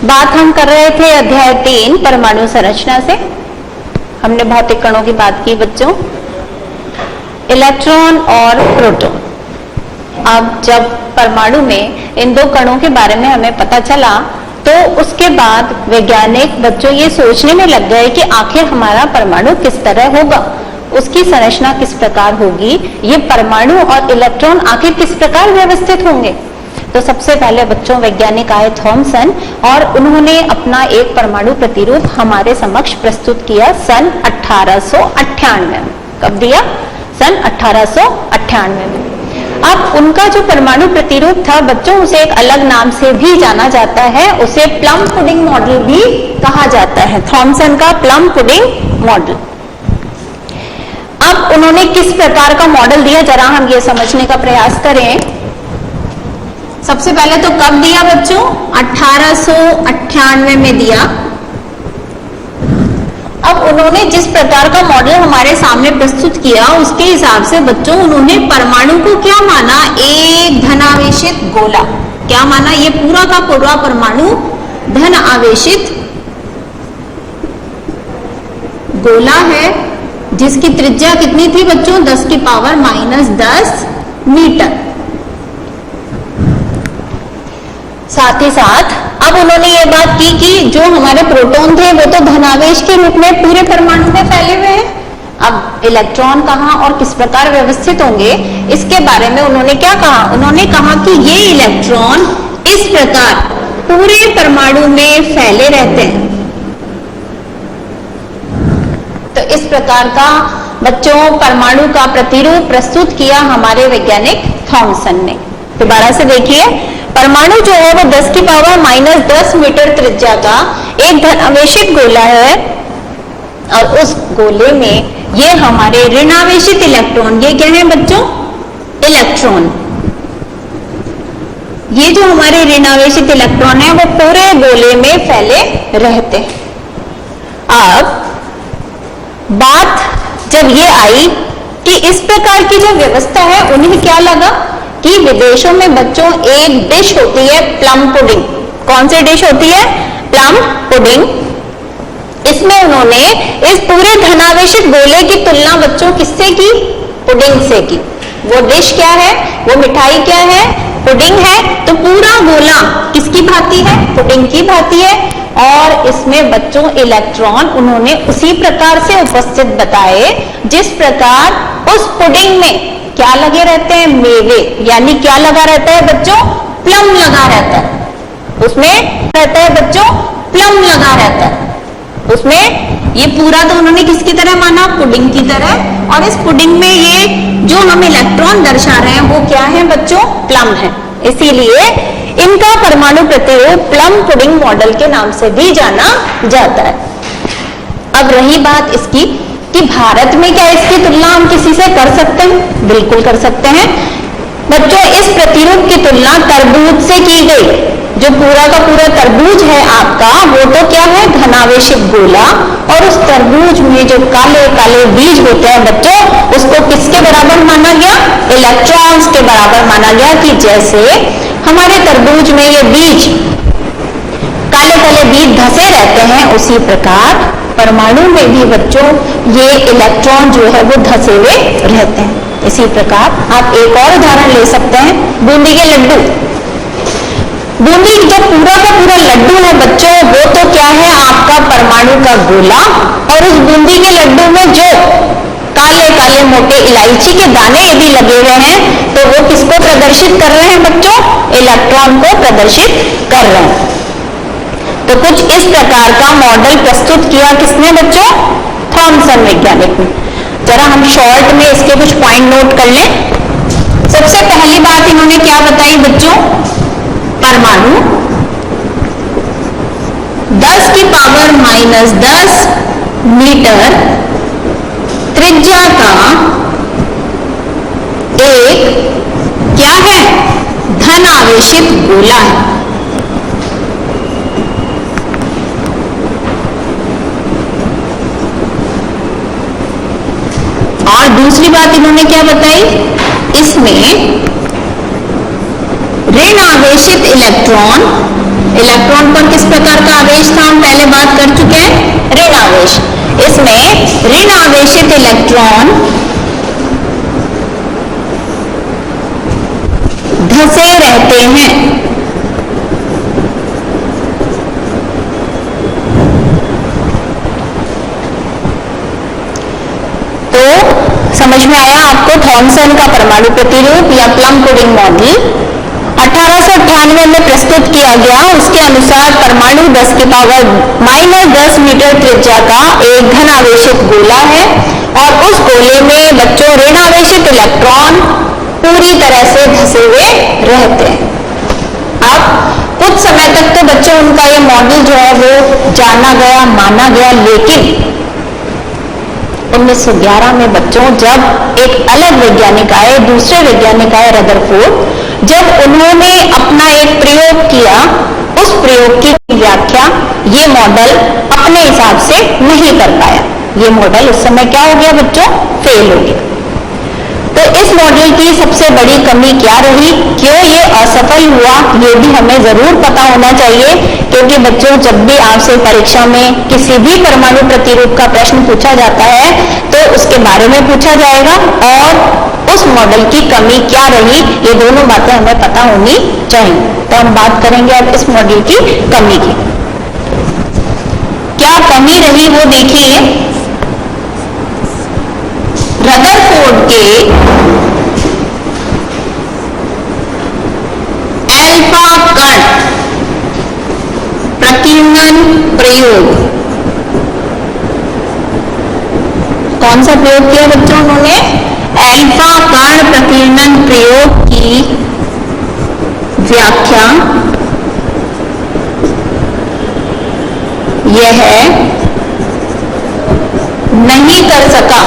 बात हम कर रहे थे अध्याय 3 परमाणु संरचना से। हमने भौतिक कणों की बात की बच्चों, इलेक्ट्रॉन और प्रोटॉन। अब जब परमाणु में इन दो कणों के बारे में हमें पता चला तो उसके बाद वैज्ञानिक बच्चों ये सोचने में लग गए कि आखिर हमारा परमाणु किस तरह होगा, उसकी संरचना किस प्रकार होगी, ये परमाणु और इलेक्ट्रॉन आखिर किस प्रकार व्यवस्थित होंगे। तो सबसे पहले बच्चों वैज्ञानिक आए थॉमसन और उन्होंने अपना एक परमाणु प्रतिरूप हमारे समक्ष प्रस्तुत किया सन 1898 में। कब दिया? सन 1898 में। अब उनका जो परमाणु प्रतिरूप था बच्चों, उसे एक अलग नाम से भी जाना जाता है, उसे प्लम पुडिंग मॉडल भी कहा जाता है। थॉमसन का प्लम पुडिंग मॉडल। अब उन्होंने किस प्रकार का मॉडल दिया, जरा हम ये समझने का प्रयास करें। सबसे पहले तो कब दिया बच्चों? 1898 में दिया। अब उन्होंने जिस प्रकार का मॉडल हमारे सामने प्रस्तुत किया उसके हिसाब से बच्चों उन्होंने परमाणु को क्या माना? एक धनावेशित गोला। क्या माना? ये पूरा का पूरा परमाणु धन आवेशित गोला है, जिसकी त्रिज्या कितनी थी बच्चों? 10 की पावर -10 मीटर। साथ ही साथ अब उन्होंने ये बात की कि जो हमारे प्रोटॉन थे वो तो धनावेश के रूप में पूरे परमाणु में फैले हुए हैं। अब इलेक्ट्रॉन कहाँ और किस प्रकार व्यवस्थित होंगे, इसके बारे में उन्होंने क्या कहा? उन्होंने कहा कि ये इलेक्ट्रॉन इस प्रकार पूरे परमाणु में फैले रहते हैं। तो इस प्रकार का बच्चों परमाणु का प्रतिरूप प्रस्तुत किया हमारे वैज्ञानिक थॉमसन ने। दोबारा से देखिए, परमाणु जो है वो 10 की पावर -10 मीटर त्रिज्या का एक धनावेशित गोला है और उस गोले में ये हमारे ऋणावेशित इलेक्ट्रॉन, ये क्या है बच्चों? इलेक्ट्रॉन। ये जो हमारे ऋणावेशित इलेक्ट्रॉन है वो पूरे गोले में फैले रहते हैं। अब बात जब ये आई कि इस प्रकार की जो व्यवस्था है, उन्हें क्या लगा कि विदेशों में बच्चों एक डिश होती है प्लम पुडिंग। कौन सी डिश होती है? Plum pudding. इसमें उन्होंने इस पूरे धनावेशित गोले की तुलना बच्चों किससे की? पुडिंग से की। वो डिश क्या है? वो मिठाई क्या है? पुडिंग है। तो पूरा गोला किसकी भांति है? पुडिंग की भांति है। और इसमें बच्चों इलेक्ट्रॉन उन्होंने उसी प्रकार से उपस्थित बताए जिस प्रकार उस पुडिंग में क्या लगे रहते हैं? मेवे। यानी क्या लगा रहता है बच्चों? प्लम लगा रहता है। उसमें रहता है बच्चों प्लम लगा रहता है। उसमें ये पूरा तो उन्होंने किसकी तरह माना? पुडिंग की तरह। और इस पुडिंग में ये जो हम इलेक्ट्रॉन दर्शा रहे हैं वो क्या है बच्चों? प्लम है। इसीलिए इनका परमाणु प्रतिरूप प्लम पुडिंग मॉडल के नाम से भी जाना जाता है। अब रही बात इसकी कि भारत में क्या इसकी तुलना हम किसी से कर सकते हैं? बिल्कुल कर सकते हैं बच्चों। इस प्रतिरूप की तुलना तरबूज से की गई। जो पूरा का पूरा तरबूज है आपका, वो तो क्या है? धनावेशित गोला। और उस तरबूज में जो काले काले बीज होते हैं बच्चों, उसको किसके बराबर माना गया? इलेक्ट्रॉन्स के बराबर माना गया। कि जैसे हमारे तरबूज में ये बीज काले काले बीज धसे रहते हैं, उसी प्रकार परमाणु में भी बच्चों ये इलेक्ट्रॉन जो है वो धसे हुए रहते हैं। इसी प्रकार आप एक और उदाहरण ले सकते हैं, बूंदी के लड्डू। बूंदी जो पूरा का पूरा लड्डू है बच्चों, वो तो क्या है? आपका परमाणु का गोला। और उस बूंदी के लड्डू में जो काले काले मोटे इलायची के दाने यदि लगे हुए हैं तो वो किसको प्रदर्शित कर रहे हैं बच्चों? इलेक्ट्रॉन को प्रदर्शित कर रहे हैं। तो कुछ इस प्रकार का मॉडल प्रस्तुत किया किसने बच्चों? थॉमसन वैज्ञानिक ने। जरा हम शॉर्ट में इसके कुछ पॉइंट नोट कर लें। सबसे पहली बात इन्होंने क्या बताई बच्चों? परमाणु 10 की पावर -10 मीटर त्रिज्या का एक क्या है? धन आवेशित गोला है। और दूसरी बात इन्होंने क्या बताई? इसमें ऋण आवेशित इलेक्ट्रॉन, इलेक्ट्रॉन पर किस प्रकार का आवेश था, हम पहले बात कर चुके हैं, ऋण आवेश। इसमें ऋण आवेशित इलेक्ट्रॉन धंसे रहते हैं। तो समझ में आया आपको थॉमसन का परमाणु प्रतिरूप या प्लम पुडिंग मॉडल 1898 में प्रस्तुत किया गया। उसके अनुसार परमाणु 10 की पावर -10 मीटर त्रिज्या का एक धन आवेशित गोला है और उस गोले में बच्चों ऋण आवेशित इलेक्ट्रॉन पूरी तरह से धंसे हुए रहते हैं। अब कुछ समय तक तो बच्चों उनका ये मॉडल जो है वो जाना गया, माना गया, लेकिन 1911 में बच्चों जब एक अलग वैज्ञानिक आए, दूसरे वैज्ञानिक आए रदरफोर्ड, जब उन्होंने अपना एक प्रयोग किया, उस प्रयोग की व्याख्या ये मॉडल अपने हिसाब से नहीं कर पाया। ये मॉडल उस समय क्या हो गया बच्चों, फेल हो गया। तो इस मॉडल की सबसे बड़ी कमी क्या रही, क्यों ये असफल हुआ, ये भी हमें जरूर पता होना चाहिए, क्योंकि बच्चों जब भी आपसे परीक्षा में किसी भी परमाणु प्रतिरूप का प्रश्न पूछा जाता है तो उसके बारे में पूछा जाएगा और उस मॉडल की कमी क्या रही, ये दोनों बातें हमें पता होनी चाहिए। तो हम बात करेंगे अब इस मॉडल की कमी की। क्या कमी रही वो देखिए। रदरफोर्ड के अल्फा कण प्रकीर्णन प्रयोग, कौन सा प्रयोग किया बच्चों उन्होंने, अल्फा कण प्रकीर्णन प्रयोग की व्याख्या यह नहीं कर सका।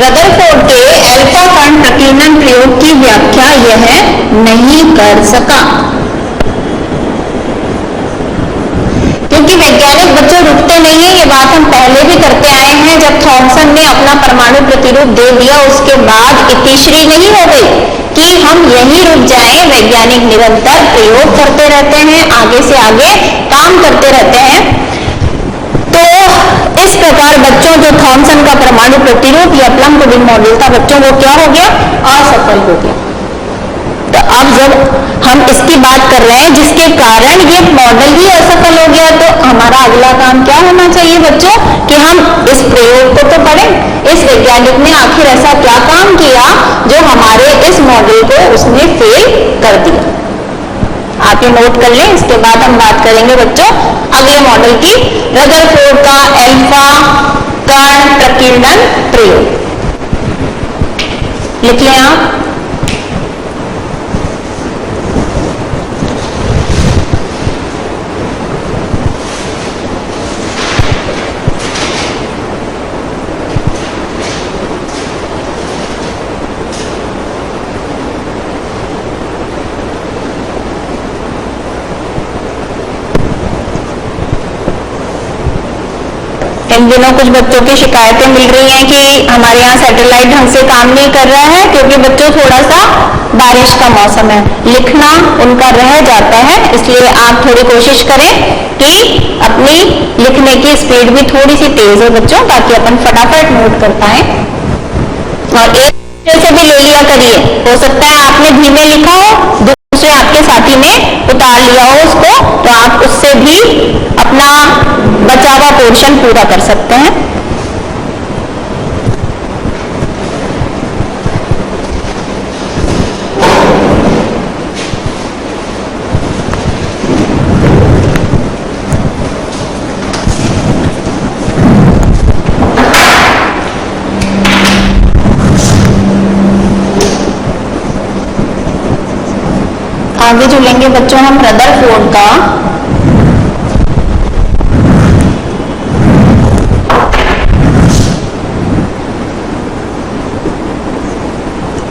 रदरफोर्ड के अल्फा कण प्रकीर्णन प्रयोग की व्याख्या यह नहीं कर सका, क्योंकि वैज्ञानिक बच्चों रुकते नहीं है। ये बात हम पहले भी करते आए हैं। जब थॉमसन ने अपना परमाणु प्रतिरूप दे दिया, उसके बाद इतिश्री नहीं हो गई कि हम यहीं रुक जाएं। वैज्ञानिक निरंतर प्रयोग करते रहते हैं, आगे से आगे काम करते रहते हैं। तो इस प्रकार बच्चों जो थॉमसन का परमाणु प्रतिरूप या प्लम पुडिंग मॉडल था बच्चों, वो क्या हो गया, असफल हो गया। तो अब जब हम इसकी बात कर रहे हैं जिसके कारण ये मॉडल ही असफल हो गया, तो हमारा अगला काम क्या होना चाहिए बच्चों, कि हम इस प्रयोग को तो पढ़ें। इस वैज्ञानिक ने आखिर ऐसा क्या काम किया जो हमारे इस मॉडल को उसने फेल कर दिया। आप ये नोट कर लें। इसके बाद हम बात करेंगे बच्चों अगले मॉडल की, रदरफोर्ड का अल्फा कण प्रकीर्णन प्रयोग। लिख लें आप। इन दिनों कुछ बच्चों की शिकायतें मिल रही हैं कि हमारे यहाँ सैटेलाइट ढंग से काम नहीं कर रहा है, क्योंकि बच्चों थोड़ा सा बारिश का मौसम है, लिखना उनका रह जाता है। इसलिए आप थोड़ी कोशिश करें कि अपनी लिखने की स्पीड भी थोड़ी सी तेज हो बच्चों, ताकि अपन फटाफट नोट कर पाए। और एक दूसरे से भी ले लिया करिए, हो सकता है आपने धीमे लिखा हो, दूसरे आपके साथी ने उतार लिया हो उसको, तो आप उससे भी अपना बचा हुआ पोर्शन पूरा कर सकते हैं। आगे जो लेंगे बच्चों हम रदरफोर्ड का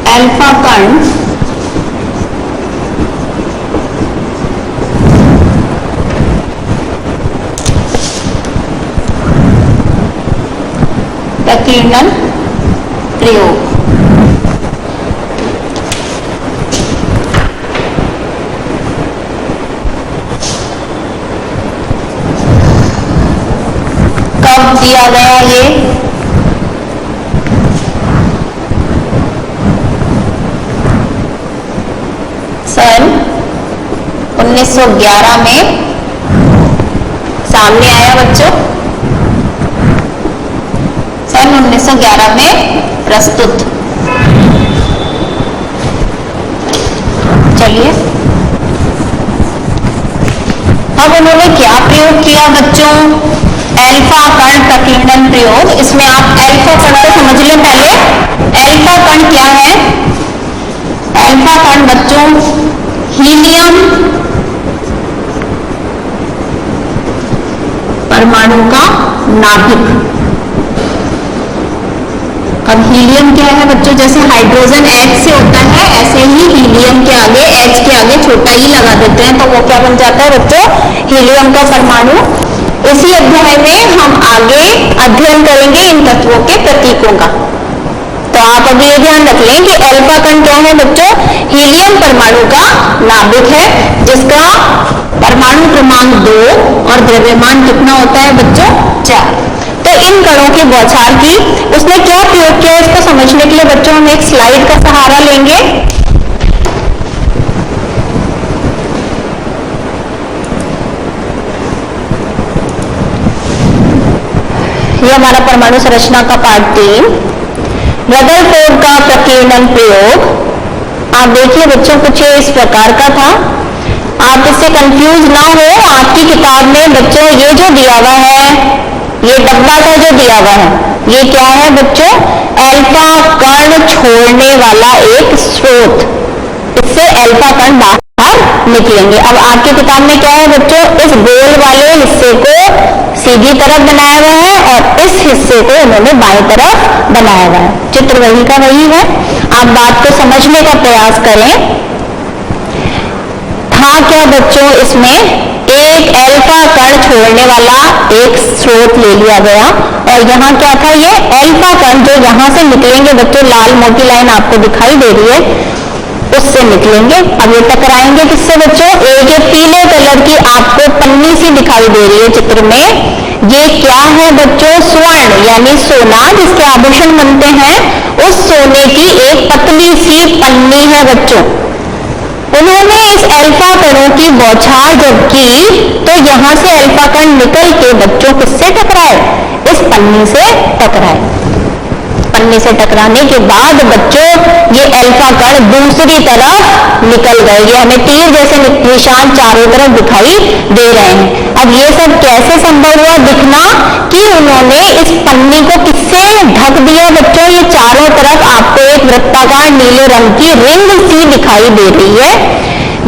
अल्फा कण प्रकीर्णन प्रयोग। दिया गया ये? सन 1911 में सामने आया बच्चों, सन 1911 में प्रस्तुत। चलिए, अब उन्होंने क्या प्रयोग किया बच्चों? अल्फा कण प्रकीर्णन प्रयोग। इसमें आप अल्फा कण को समझ लें पहले। अल्फा कण क्या है? अल्फा कण बच्चों हीलियम परमाणु का नाभिक। अब हीलियम क्या है बच्चों? जैसे हाइड्रोजन H से होता है, ऐसे ही हीलियम के आगे H के आगे छोटा ही लगा देते हैं, तो वो क्या बन जाता है बच्चों? हीलियम का परमाणु। इसी अध्याय में हम आगे अध्ययन करेंगे इन तत्वों के प्रतीकों का। तो आप अभी ये ध्यान रख लें कि अल्फा कण क्या है बच्चों? हीलियम परमाणु का नाभिक है, जिसका परमाणु क्रमांक 2 और द्रव्यमान कितना होता है बच्चों? 4। तो इन कणों की बौछार की उसने क्या प्रयोग किया, इसको समझने के लिए बच्चों हम एक स्लाइड का सहारा लेंगे। ये हमारा परमाणु संरचना का पार्ट 3, रदरफोर्ड का प्रकीर्णन प्रयोग। आप देखिए बच्चों, कुछ इस प्रकार का था। आप इससे कंफ्यूज ना हो, आपकी किताब में बच्चों ये जो दिया हुआ है, ये डब्बा सा जो दिया हुआ है, ये क्या है बच्चों? अल्फा कण छोड़ने वाला एक स्रोत। इससे अल्फा कण बाहर निकलेंगे। अब आपकी किताब में क्या है बच्चों? इस गोल वाले हिस्से को सीधी तरफ बनाया हुआ है और इस हिस्से को उन्होंने बाईं तरफ बनाया हुआ है। चित्र वही का वही है। आप बात को समझने का प्रयास करें। था क्या बच्चों? इसमें एक अल्फा कण छोड़ने वाला एक स्रोत ले लिया गया और यहाँ क्या था? ये अल्फा कण जो यहाँ से निकलेंगे बच्चों, लाल मोटी लाइन आपको दिखाई दे रही है, उससे निकलेंगे। अब ये टकराएंगे किससे बच्चों? एक ये पीले कलर की आपको पन्नी सी दिखाई दे रही है चित्र में, ये क्या है बच्चों? स्वर्ण यानी सोना, जिसके आभूषण बनते हैं, उस सोने की एक पतली सी पन्नी है बच्चों। उन्होंने इस अल्फा कणों की बौछार जब की तो यहां से अल्फा कण निकल के बच्चों किससे टकराए? इस पन्नी से टकराए। पन्नी से टकराने के बाद बच्चों ये अल्फा कण दूसरी तरफ निकल गए। ये हमें तीर जैसे निशान चारों तरफ दिखाई दे रहे हैं। अब ये सब कैसे संभव हुआ दिखना? कि उन्होंने इस पन्नी को किससे ढक दिया बच्चों? ये चारों तरफ आपको एक वृत्ताकार नीले रंग की रिंग सी दिखाई दे रही है।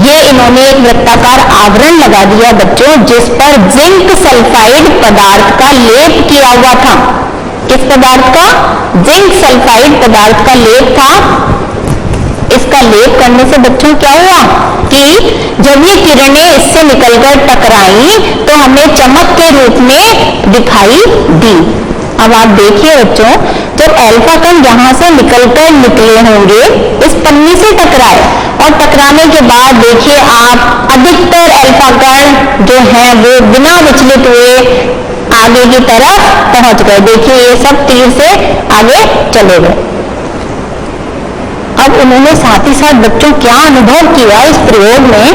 ये इन्होंने एक वृत्ताकार आवरण लगा दिया बच्चों, जिस पर जिंक सल्फाइड पदार्थ का लेप किया हुआ था। किस पदार्थ का? जिंक सल्फाइड पदार्थ का लेप था। इसका लेप करने से बच्चों क्या हुआ कि जब ये किरणें इससे निकलकर टकराई तो हमें चमक के रूप में दिखाई दी। अब आप देखिए बच्चों, जब अल्फा कण यहां से निकलकर निकले होंगे, इस पन्नी से टकराए और टकराने के बाद देखिए आप अधिकतर अल्फा कण जो हैं वो बिना विचलित हुए आगे की तरफ पहुंच गए। देखिए ये सब तीर से आगे चले गए। अब उन्होंने साथ ही साथ बच्चों क्या अनुभव किया इस प्रयोग में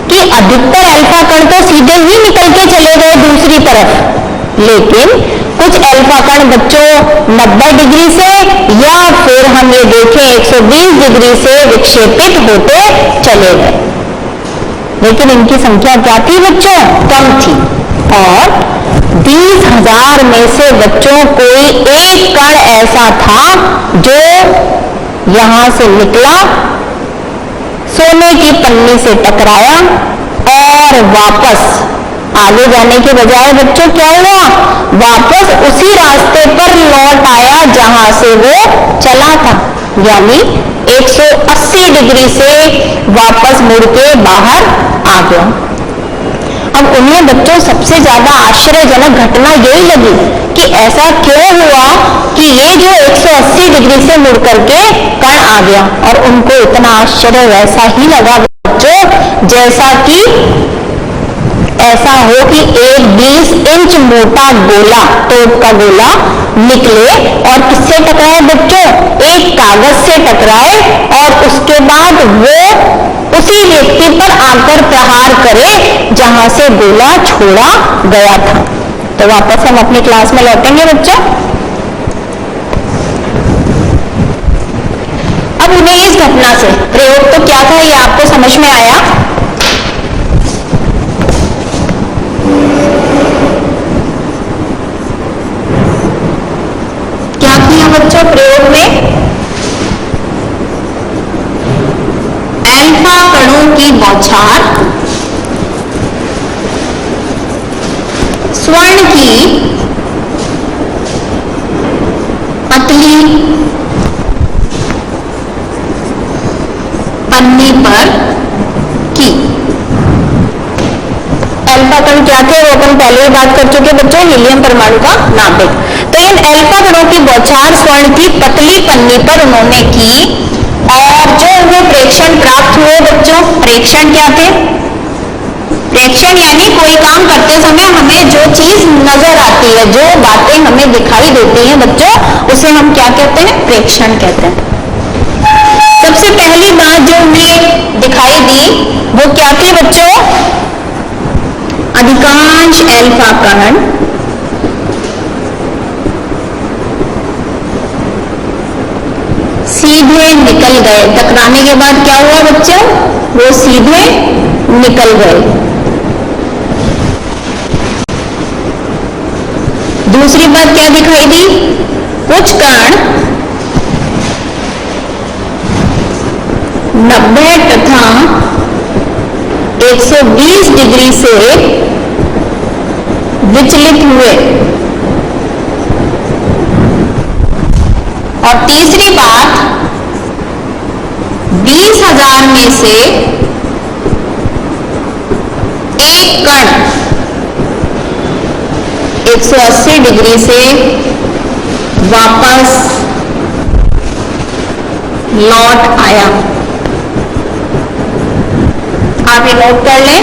कि अधिकतर अल्फा कण तो सीधे ही निकल के चले गए दूसरी तरफ, लेकिन कुछ अल्फा कण बच्चों 90 डिग्री से या फिर हम ये देखें 120 डिग्री से विक्षेपित होते चले गए। लेकिन इनकी संख्या क्या थी बच्चों? कम थी। और 20,000 में से बच्चों कोई एक कण ऐसा था जो यहां से निकला, सोने की पन्नी से टकराया और वापस आगे जाने के बजाय बच्चों क्या हुआ? वापस उसी रास्ते पर लौट आया जहां से वो चला था, यानी 180 डिग्री से वापस मुड़ के बाहर आ गया। अब उन्हें बच्चों सबसे ज्यादा आश्चर्यजनक घटना यही लगी कि ऐसा क्यों हुआ कि ये जो 180 डिग्री से मुड़ करके कण आ गया। और उनको इतना आश्चर्य वैसा ही लगा बच्चों जैसा कि ऐसा हो कि एक 20 इंच मोटा गोला, तोप का गोला निकले और किससे टकराए बच्चों? एक कागज से टकराए और उसके बाद वो उसी व्यक्ति पर आकर प्रहार करे जहां से गोला छोड़ा गया था। तो वापस हम अपनी क्लास में लौटेंगे बच्चों। अब उन्हें इस घटना से, प्रयोग तो क्या था ये आपको समझ में आया? क्या किया बच्चों प्रयोग में? अल्फा कणों की बौछार स्वर्ण की पतली पन्नी पर की। अल्फा कण क्या थे वो अपन पहले ही बात कर चुके बच्चों, हीलियम परमाणु का नाभिक। तो इन अल्फा कणों की बौछार स्वर्ण की पतली पन्नी पर उन्होंने की और जो उन्हें प्रेक्षण प्राप्त हुए बच्चों, प्रेक्षण क्या थे? प्रेक्षण यानी कोई काम करते समय हमें जो चीज नजर आती है, जो बातें हमें दिखाई देती हैं बच्चों, उसे हम क्या कहते हैं? प्रेक्षण कहते हैं। सबसे पहली बात जो उन्हें दिखाई दी वो क्या थी बच्चों? अधिकांश अल्फा कण सीधे निकल गए। टकराने के बाद क्या हुआ बच्चों? वो सीधे निकल गए। दूसरी बात क्या दिखाई दी? कुछ कण 90 तथा 120 डिग्री से विचलित हुए। और तीसरी बात, 20,000 में से एक कण 180 डिग्री से वापस लौट आया। आप ये नोट कर लें।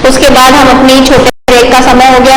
उसके बाद हम अपनी छोटे ब्रेक का समय हो गया।